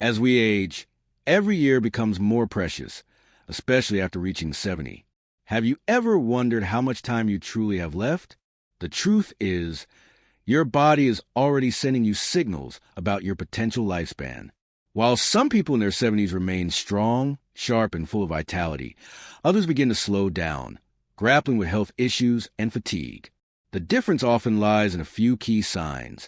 As we age, every year becomes more precious, especially after reaching 70. Have you ever wondered how much time you truly have left? The truth is, your body is already sending you signals about your potential lifespan. While some people in their 70s remain strong, sharp, and full of vitality, others begin to slow down, grappling with health issues and fatigue. The difference often lies in a few key signs,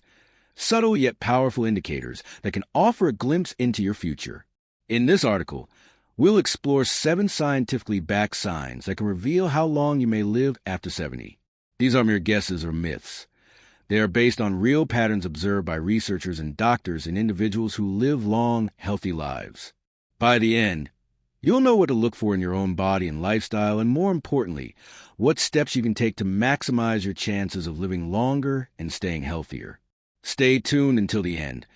subtle yet powerful indicators that can offer a glimpse into your future. In this article, we'll explore 7 scientifically backed signs that can reveal how long you may live after 70. These aren't mere guesses or myths. They are based on real patterns observed by researchers and doctors in individuals who live long, healthy lives. By the end, you'll know what to look for in your own body and lifestyle, and more importantly, what steps you can take to maximize your chances of living longer and staying healthier. Stay tuned until the end,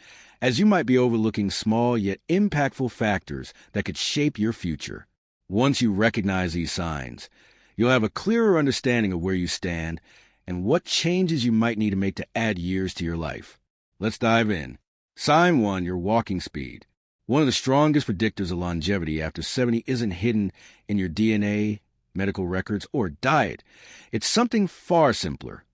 as you might be overlooking small yet impactful factors that could shape your future. Once you recognize these signs, you'll have a clearer understanding of where you stand and what changes you might need to make to add years to your life. Let's dive in. Sign 1, your walking speed. One of the strongest predictors of longevity after 70 isn't hidden in your DNA, medical records, or diet. It's something far simpler: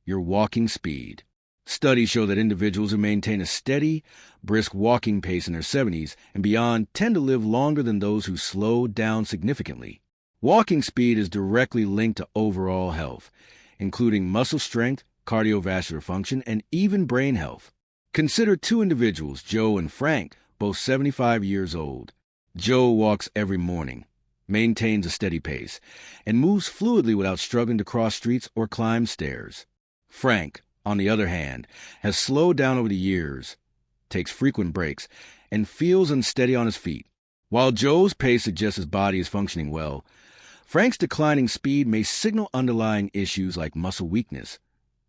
your walking speed. Studies show that individuals who maintain a steady, brisk walking pace in their 70s and beyond tend to live longer than those who slow down significantly. Walking speed is directly linked to overall health, including muscle strength, cardiovascular function, and even brain health. Consider 2 individuals, Joe and Frank, both 75 years old. Joe walks every morning, maintains a steady pace, and moves fluidly without struggling to cross streets or climb stairs. Frank, on the other hand, has slowed down over the years, takes frequent breaks, and feels unsteady on his feet. While Joe's pace suggests his body is functioning well, Frank's declining speed may signal underlying issues like muscle weakness,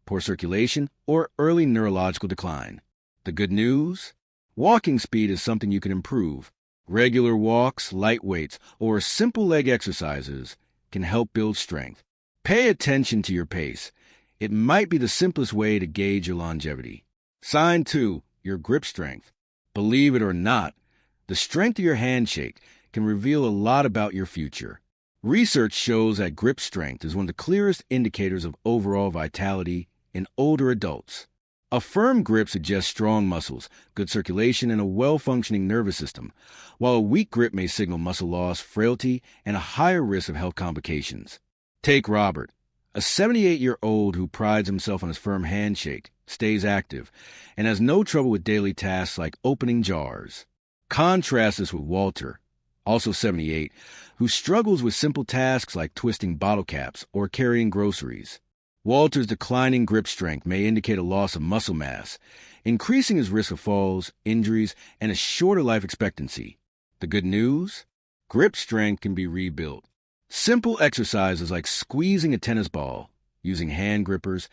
poor circulation, or early neurological decline. The good news? Walking speed is something you can improve. Regular walks, light weights, or simple leg exercises can help build strength. Pay attention to your pace. It might be the simplest way to gauge your longevity. Sign 2, your grip strength. Believe it or not, the strength of your handshake can reveal a lot about your future. Research shows that grip strength is one of the clearest indicators of overall vitality in older adults. A firm grip suggests strong muscles, good circulation, and a well-functioning nervous system, while a weak grip may signal muscle loss, frailty, and a higher risk of health complications. Take Robert, a 78-year-old who prides himself on his firm handshake, stays active, and has no trouble with daily tasks like opening jars. Contrast this with Walter, also 78, who struggles with simple tasks like twisting bottle caps or carrying groceries. Walter's declining grip strength may indicate a loss of muscle mass, increasing his risk of falls, injuries, and a shorter life expectancy. The good news? Grip strength can be rebuilt. Simple exercises like squeezing a tennis ball, using hand grippers,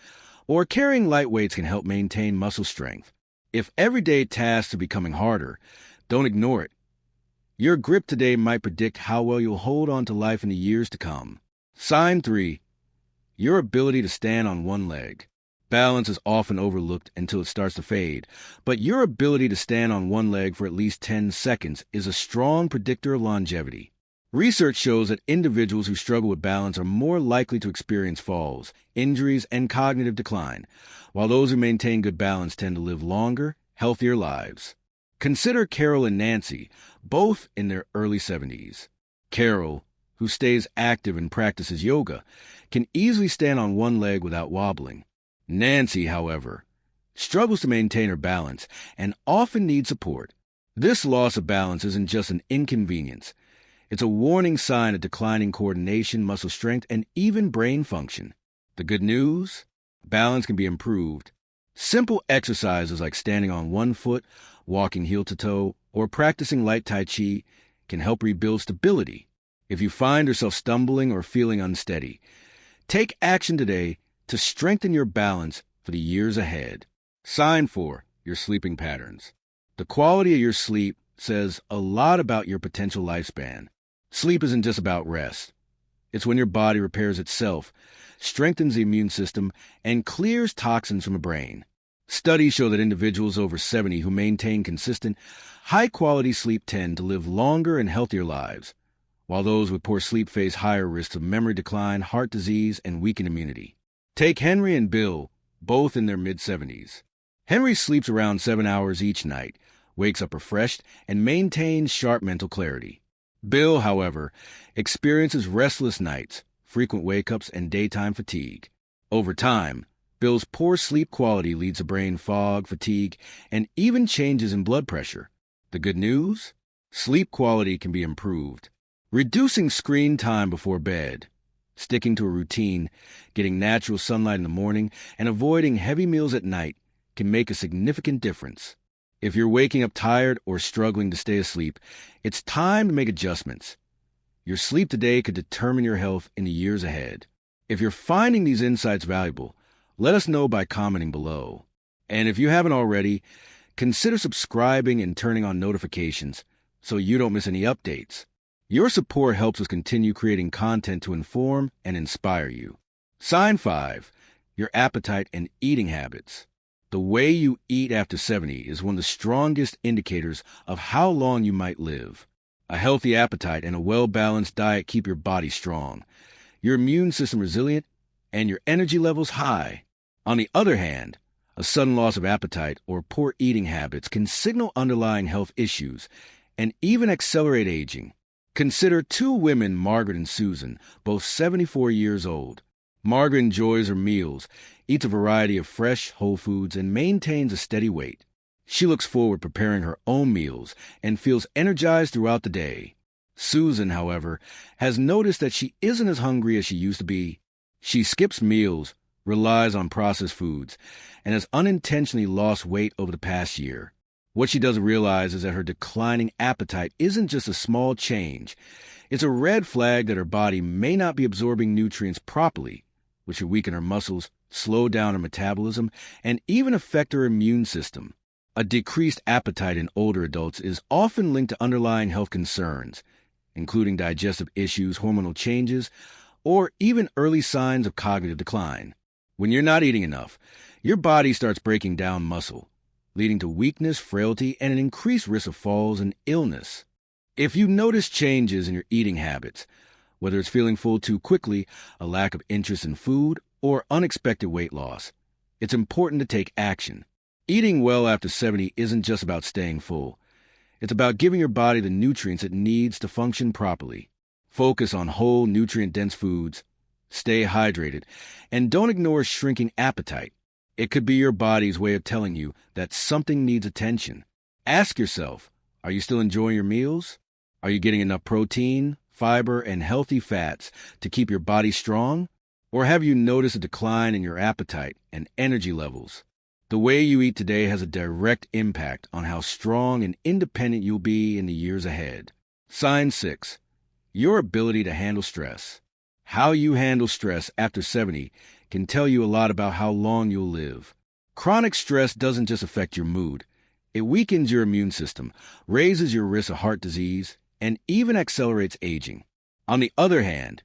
or carrying light weights can help maintain muscle strength. If everyday tasks are becoming harder, don't ignore it. Your grip today might predict how well you'll hold on to life in the years to come. Sign 3, your ability to stand on one leg. Balance is often overlooked until it starts to fade, but your ability to stand on one leg for at least 10 seconds is a strong predictor of longevity. Research shows that individuals who struggle with balance are more likely to experience falls, injuries, and cognitive decline, while those who maintain good balance tend to live longer, healthier lives. Consider Carol and Nancy, both in their early 70s. Carol, who stays active and practices yoga, can easily stand on one leg without wobbling. Nancy, however, struggles to maintain her balance and often needs support. This loss of balance isn't just an inconvenience. It's a warning sign of declining coordination, muscle strength, and even brain function. The good news? Balance can be improved. Simple exercises like standing on one foot, walking heel to toe, or practicing light Tai Chi can help rebuild stability. If you find yourself stumbling or feeling unsteady, take action today to strengthen your balance for the years ahead. Sign 4, your sleeping patterns. The quality of your sleep says a lot about your potential lifespan. Sleep isn't just about rest. It's when your body repairs itself, strengthens the immune system, and clears toxins from the brain. Studies show that individuals over 70 who maintain consistent, High-quality sleep tend to live longer and healthier lives, while those with poor sleep face higher risks of memory decline, heart disease, and weakened immunity. Take Henry and Bill, both in their mid-70s. Henry sleeps around 7 hours each night, wakes up refreshed, and maintains sharp mental clarity. Bill, however, experiences restless nights, frequent wake-ups, and daytime fatigue. Over time, Bill's poor sleep quality leads to brain fog, fatigue, and even changes in blood pressure. The good news? Sleep quality can be improved. Reducing screen time before bed, sticking to a routine, getting natural sunlight in the morning, and avoiding heavy meals at night can make a significant difference. If you're waking up tired or struggling to stay asleep, it's time to make adjustments. Your sleep today could determine your health in the years ahead. If you're finding these insights valuable, let us know by commenting below. And if you haven't already, consider subscribing and turning on notifications so you don't miss any updates. Your support helps us continue creating content to inform and inspire you. Sign 5. Your appetite and eating habits. The way you eat after 70 is one of the strongest indicators of how long you might live. A healthy appetite and a well-balanced diet keep your body strong, your immune system resilient, and your energy levels high. On the other hand, a sudden loss of appetite or poor eating habits can signal underlying health issues and even accelerate aging. Consider two women, Margaret and Susan, both 74 years old. Margaret enjoys her meals, eats a variety of fresh, whole foods, and maintains a steady weight. She looks forward to preparing her own meals and feels energized throughout the day. Susan, however, has noticed that she isn't as hungry as she used to be. She skips meals, relies on processed foods, and has unintentionally lost weight over the past year. What she doesn't realize is that her declining appetite isn't just a small change. It's a red flag that her body may not be absorbing nutrients properly, which could weaken her muscles, slow down her metabolism, and even affect her immune system. A decreased appetite in older adults is often linked to underlying health concerns, including digestive issues, hormonal changes, or even early signs of cognitive decline. When you're not eating enough, your body starts breaking down muscle, leading to weakness, frailty, and an increased risk of falls and illness. If you notice changes in your eating habits, whether it's feeling full too quickly, a lack of interest in food, or unexpected weight loss, it's important to take action. Eating well after 70 isn't just about staying full. It's about giving your body the nutrients it needs to function properly. Focus on whole, nutrient-dense foods, stay hydrated, and don't ignore shrinking appetite. It could be your body's way of telling you that something needs attention. Ask yourself, are you still enjoying your meals? Are you getting enough protein, fiber, and healthy fats to keep your body strong? Or have you noticed a decline in your appetite and energy levels? The way you eat today has a direct impact on how strong and independent you'll be in the years ahead. Sign 6. Your ability to handle stress. How you handle stress after 70 can tell you a lot about how long you'll live. Chronic stress doesn't just affect your mood. It weakens your immune system, raises your risk of heart disease, and even accelerates aging. On the other hand,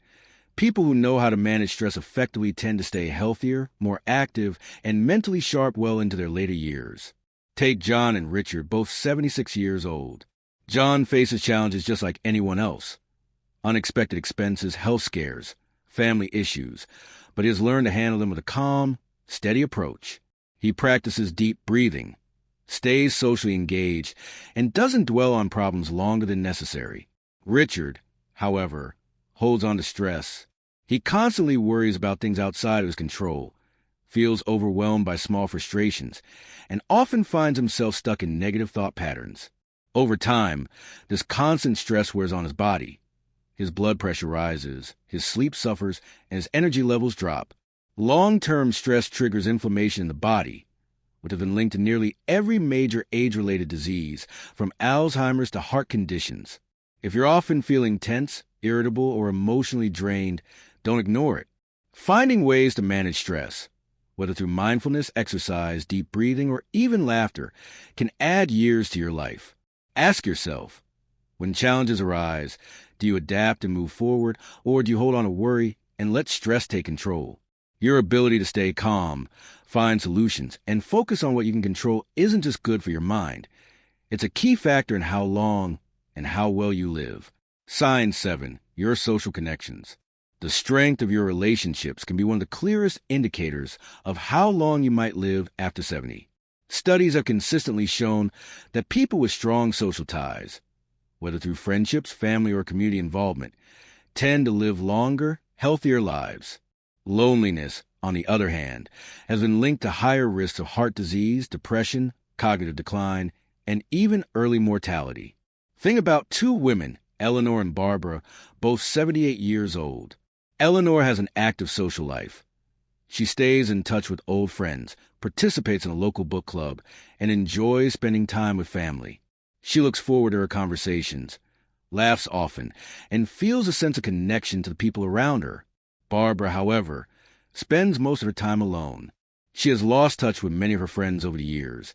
people who know how to manage stress effectively tend to stay healthier, more active, and mentally sharp well into their later years. Take John and Richard, both 76 years old. John faces challenges just like anyone else. Unexpected expenses, health scares, family issues, but he has learned to handle them with a calm, steady approach. He practices deep breathing, stays socially engaged, and doesn't dwell on problems longer than necessary. Richard, however, holds on to stress. He constantly worries about things outside of his control, feels overwhelmed by small frustrations, and often finds himself stuck in negative thought patterns. Over time, this constant stress wears on his body. His blood pressure rises, his sleep suffers, and his energy levels drop. Long-term stress triggers inflammation in the body, which has been linked to nearly every major age-related disease, from Alzheimer's to heart conditions. If you're often feeling tense, irritable, or emotionally drained, don't ignore it. Finding ways to manage stress, whether through mindfulness, exercise, deep breathing, or even laughter, can add years to your life. Ask yourself, when challenges arise, do you adapt and move forward, or do you hold on to worry and let stress take control? Your ability to stay calm, find solutions, and focus on what you can control isn't just good for your mind. It's a key factor in how long and how well you live. Sign 7. Your social connections. The strength of your relationships can be one of the clearest indicators of how long you might live after 70. Studies have consistently shown that people with strong social ties, whether through friendships, family, or community involvement, tend to live longer, healthier lives. Loneliness, on the other hand, has been linked to higher risks of heart disease, depression, cognitive decline, and even early mortality. Think about two women, Eleanor and Barbara, both 78 years old. Eleanor has an active social life. She stays in touch with old friends, participates in a local book club, and enjoys spending time with family. She looks forward to her conversations, laughs often, and feels a sense of connection to the people around her. Barbara, however, spends most of her time alone. She has lost touch with many of her friends over the years,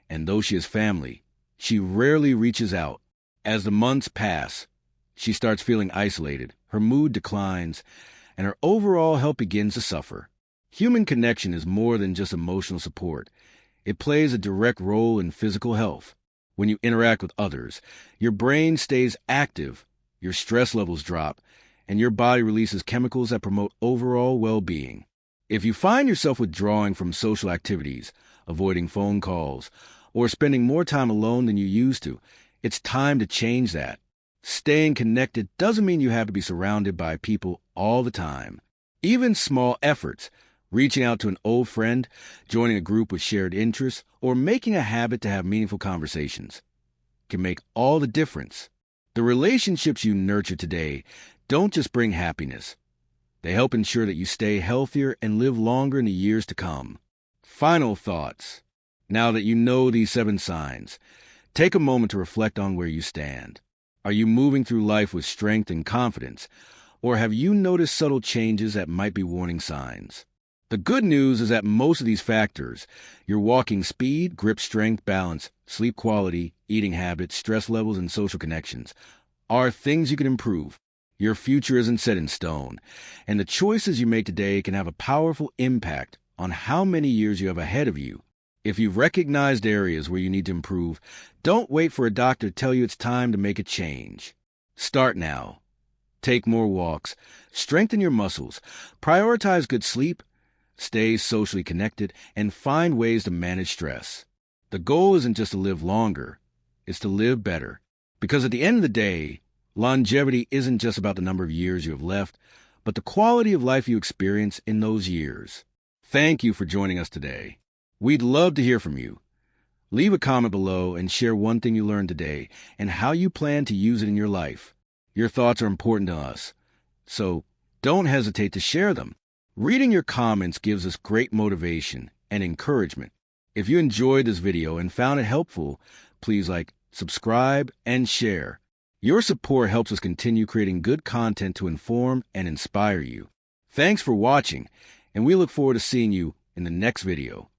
and though she has family, she rarely reaches out. As the months pass, she starts feeling isolated, her mood declines, and her overall health begins to suffer. Human connection is more than just emotional support. It plays a direct role in physical health. When you interact with others, your brain stays active, your stress levels drop, and your body releases chemicals that promote overall well-being. If you find yourself withdrawing from social activities, avoiding phone calls, or spending more time alone than you used to, it's time to change that. Staying connected doesn't mean you have to be surrounded by people all the time. Even small efforts, reaching out to an old friend, joining a group with shared interests, or making a habit to have meaningful conversations, can make all the difference. The relationships you nurture today don't just bring happiness. They help ensure that you stay healthier and live longer in the years to come. Final thoughts. Now that you know these 7 signs, take a moment to reflect on where you stand. Are you moving through life with strength and confidence, or have you noticed subtle changes that might be warning signs? The good news is that most of these factors, your walking speed, grip strength, balance, sleep quality, eating habits, stress levels, and social connections, are things you can improve. Your future isn't set in stone, and the choices you make today can have a powerful impact on how many years you have ahead of you. If you've recognized areas where you need to improve, don't wait for a doctor to tell you it's time to make a change. Start now. Take more walks, strengthen your muscles, prioritize good sleep, stay socially connected, and find ways to manage stress. The goal isn't just to live longer, it's to live better. Because at the end of the day, longevity isn't just about the number of years you have left, but the quality of life you experience in those years. Thank you for joining us today. We'd love to hear from you. Leave a comment below and share one thing you learned today and how you plan to use it in your life. Your thoughts are important to us, so don't hesitate to share them. Reading your comments gives us great motivation and encouragement. If you enjoyed this video and found it helpful, please like, subscribe, and share. Your support helps us continue creating good content to inform and inspire you. Thanks for watching, and we look forward to seeing you in the next video.